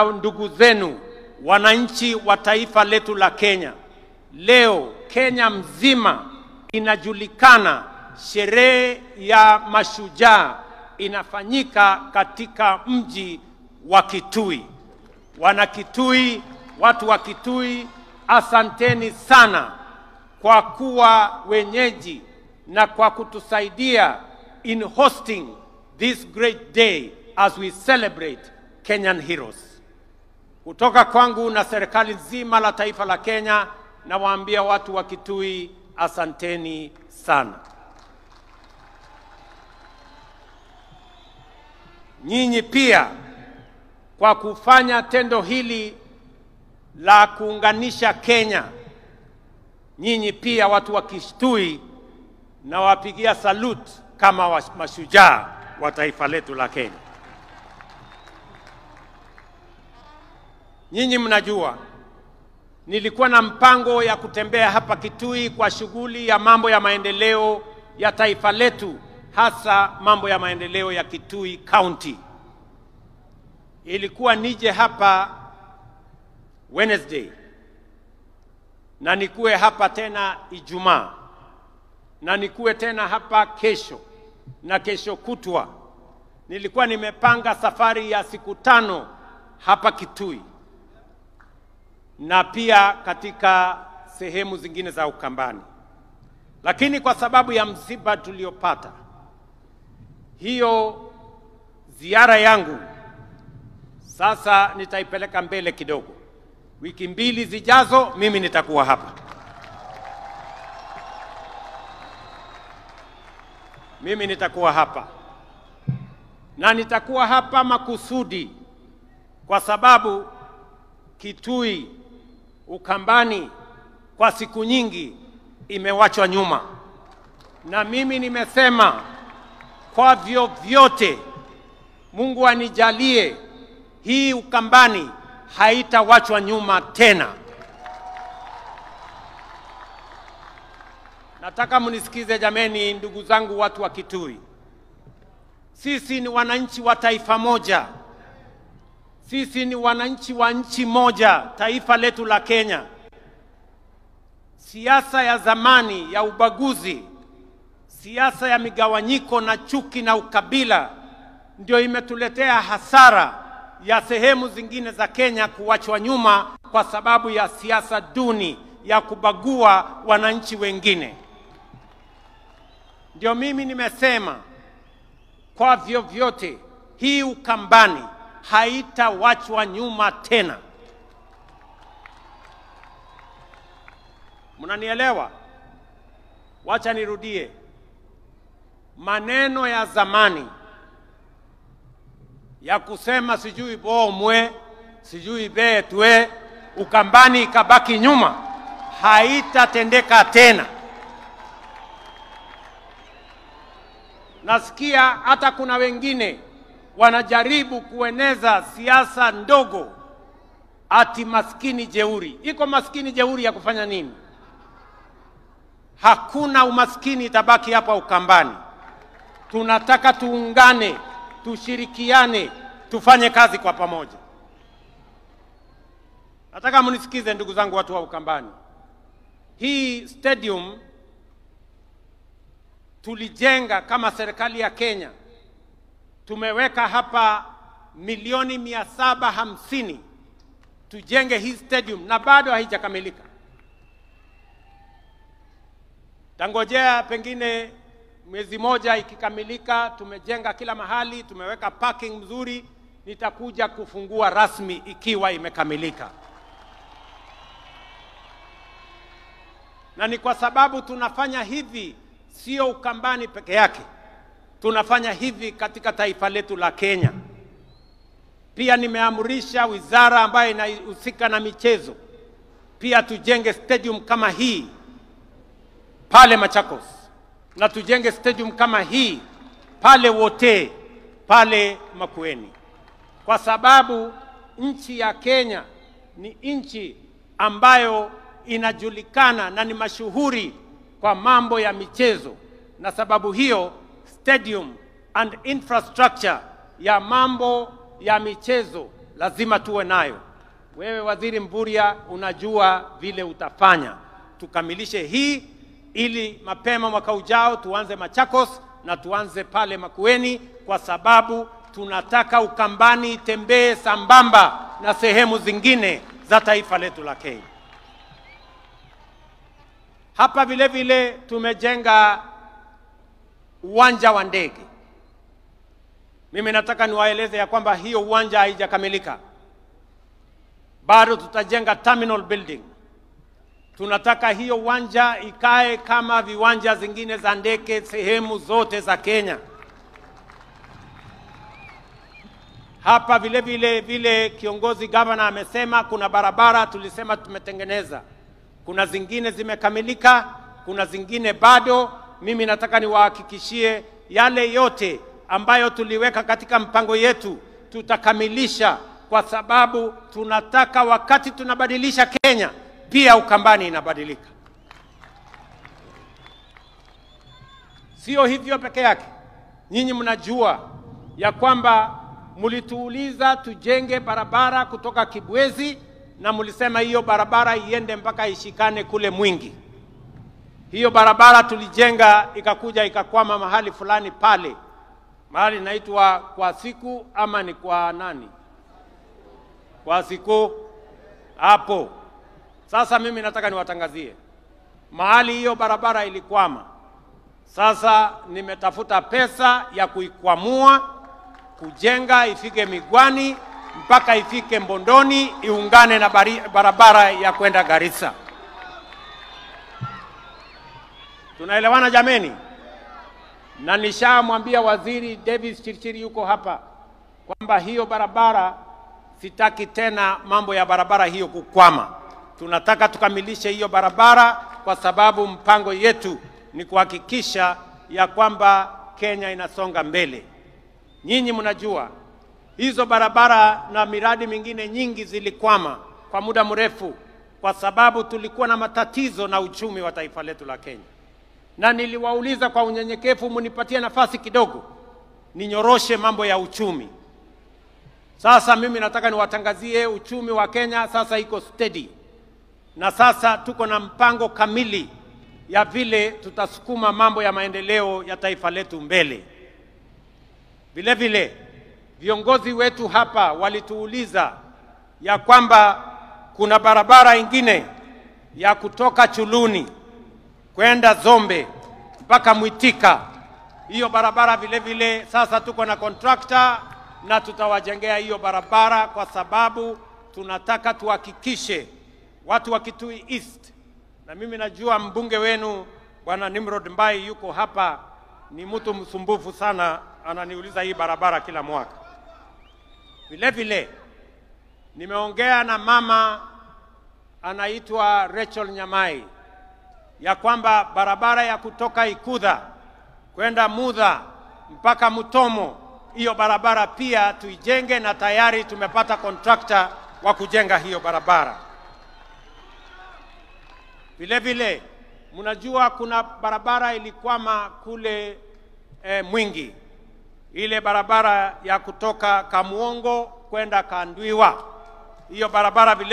Ndugu zenu wananchi wa taifa letu la Kenya, leo Kenya mzima inajulikana sherehe ya mashujaa inafanyika katika mji wa Kitui. Wana Kitui, watu wa Kitui, asanteni sana kwa kuwa wenyeji na kwa kutusaidia in hosting this great day as we celebrate Kenyan heroes. Kutoka kwangu na serikali nzima la taifa la Kenya, na waambia watu wa Kitui asanteni sana. Nyinyi pia kwa kufanya tendo hili la kuunganisha Kenya, nyinyi pia watu wa Kitui na wapigia salute kama mashujaa wa taifa letu la Kenya. Nyinyi mnajua nilikuwa na mpango ya kutembea hapa Kitui kwa shughuli ya mambo ya maendeleo ya taifa letu, hasa mambo ya maendeleo ya Kitui County. Ilikuwa nije hapa Wednesday na nikuwe hapa tena Ijumaa na nikuwe tena hapa kesho na kesho kutwa. Nilikuwa nimepanga safari ya siku 5 hapa Kitui na pia katika sehemu zingine za Ukambani. Lakini kwa sababu ya msiba tuliopata, hiyo ziara yangu sasa nitaipeleka mbele kidogo. Wiki 2 zijazo mimi nitakuwa hapa. Mimi nitakuwa hapa. Na nitakuwa hapa makusudi kwa sababu Kitui, Ukambani kwa siku nyingi imewachwa nyuma. Na mimi nimesema kwa vyovyote Mungu anijalie hii Ukambani haitawachwa nyuma tena. Nataka mnisikize jameni, ndugu zangu watu wa Kitui. Sisi ni wananchi wa taifa moja. Sisi ni wananchi wa nchi moja, taifa letu la Kenya. Siasa ya zamani ya ubaguzi, siasa ya migawanyiko na chuki na ukabila ndio imetuletea hasara ya sehemu zingine za Kenya kuachwa nyuma kwa sababu ya siasa duni ya kubagua wananchi wengine. Ndio mimi nimesema kwa vyovyote hii Ukambani haitawachwa nyuma tena. Mnanielewa? Wacha nirudie. Maneno ya zamani ya kusema sijui bomwe, sijui betwe, Ukambani ikabaki nyuma, haitatendeka tena. Nasikia hata kuna wengine wanajaribu kueneza siasa ndogo ati maskini jeuri. Iko maskini jeuri ya kufanya nini? Hakuna umaskini itabaki hapa Ukambani. Tunataka tuungane, tushirikiane, tufanye kazi kwa pamoja. Nataka mnisikize ndugu zangu watu wa Ukambani. Hii stadium tulijenga kama serikali ya Kenya. Tumeweka hapa milioni 750 tujenge hii stadium na bado haijakamilika. Tangojea pengine mwezi moja ikikamilika, tumejenga kila mahali, tumeweka parking mzuri, nitakuja kufungua rasmi ikiwa imekamilika. Na ni kwa sababu tunafanya hivi sio Ukambani peke yake. Tunafanya hivi katika taifa letu la Kenya. Pia nimeamrisha wizara ambayo inahusika na michezo pia tujenge stadium kama hii pale Machakos, na tujenge stadium kama hii pale Wote, pale Makueni. Kwa sababu nchi ya Kenya ni nchi ambayo inajulikana na ni mashuhuri kwa mambo ya michezo, na sababu hiyo stadium and infrastructure ya mambo ya michezo lazima tuwe nayo. Wewe Waziri Mvurya, unajua vile utafanya tukamilishe hii, ili mapema mwaka ujao tuanze Machakos na tuanze pale Makueni, kwa sababu tunataka Ukambani itembee sambamba na sehemu zingine za taifa letu la Kenya. Hapa vile vile tumejenga uwanja wa ndege. Mimi nataka niwaeleze ya kwamba hiyo uwanja haijakamilika. Bado tutajenga terminal building. Tunataka hiyo uwanja ikae kama viwanja zingine za ndege sehemu zote za Kenya. Hapa vile kiongozi gavana amesema kuna barabara tulisema tumetengeneza. Kuna zingine zimekamilika, kuna zingine bado. Mimi nataka niwahakikishie yale yote ambayo tuliweka katika mpango yetu tutakamilisha, kwa sababu tunataka wakati tunabadilisha Kenya pia Ukambani inabadilika. Sio hivyo peke yake. Nyinyi mnajua ya kwamba mulituuliza tujenge barabara kutoka Kibwezi, na mulisema hiyo barabara iende mpaka ishikane kule Mwingi. Hiyo barabara tulijenga ikakuja ikakwama mahali fulani pale. Mahali inaitwa kwa siku ama ni kwa nani? Kwa siku hapo. Sasa mimi nataka niwatangazie. Mahali hiyo barabara ilikwama, sasa nimetafuta pesa ya kuikwamua, kujenga ifike Migwani mpaka ifike Mbondoni, iungane na barabara ya kwenda Garissa. Tunaelewana jameni? Na nishamwambia Waziri Davis Chirchir yuko hapa kwamba hiyo barabara sitaki tena mambo ya barabara hiyo kukwama. Tunataka tukamilishe hiyo barabara, kwa sababu mpango yetu ni kuhakikisha ya kwamba Kenya inasonga mbele. Nyinyi mnajua hizo barabara na miradi mingine nyingi zilikwama kwa muda mrefu, kwa sababu tulikuwa na matatizo na uchumi wa taifa letu la Kenya. Na niliwauliza kwa unyenyekevu, munipatie nafasi kidogo ninyoroshe mambo ya uchumi. Sasa mimi nataka niwatangazie uchumi wa Kenya sasa iko steady. Na sasa tuko na mpango kamili ya vile tutasukuma mambo ya maendeleo ya taifa letu mbele. Vile vile viongozi wetu hapa walituuliza ya kwamba kuna barabara ingine ya kutoka Chuluni kwenda Zombe mpaka Mwitika. Hiyo barabara vile vile sasa tuko na contractor na tutawajengea hiyo barabara, kwa sababu tunataka tuhakikishe watu wa Kitui East, na mimi najua mbunge wenu Bwana Nimrod Mbai yuko hapa, ni mtu msumbufu sana, ananiuliza hii barabara kila mwaka. Vile vile nimeongea na mama anaitwa Rachel Nyamai ya kwamba barabara ya kutoka Ikudha kwenda Mudha mpaka Mutomo, hiyo barabara pia tuijenge, na tayari tumepata contractor wa kujenga hiyo barabara. Vile vile mnajua kuna barabara ilikwama kule Mwingi, ile barabara ya kutoka Kamuongo kwenda Kandwiwa. Hiyo barabara vile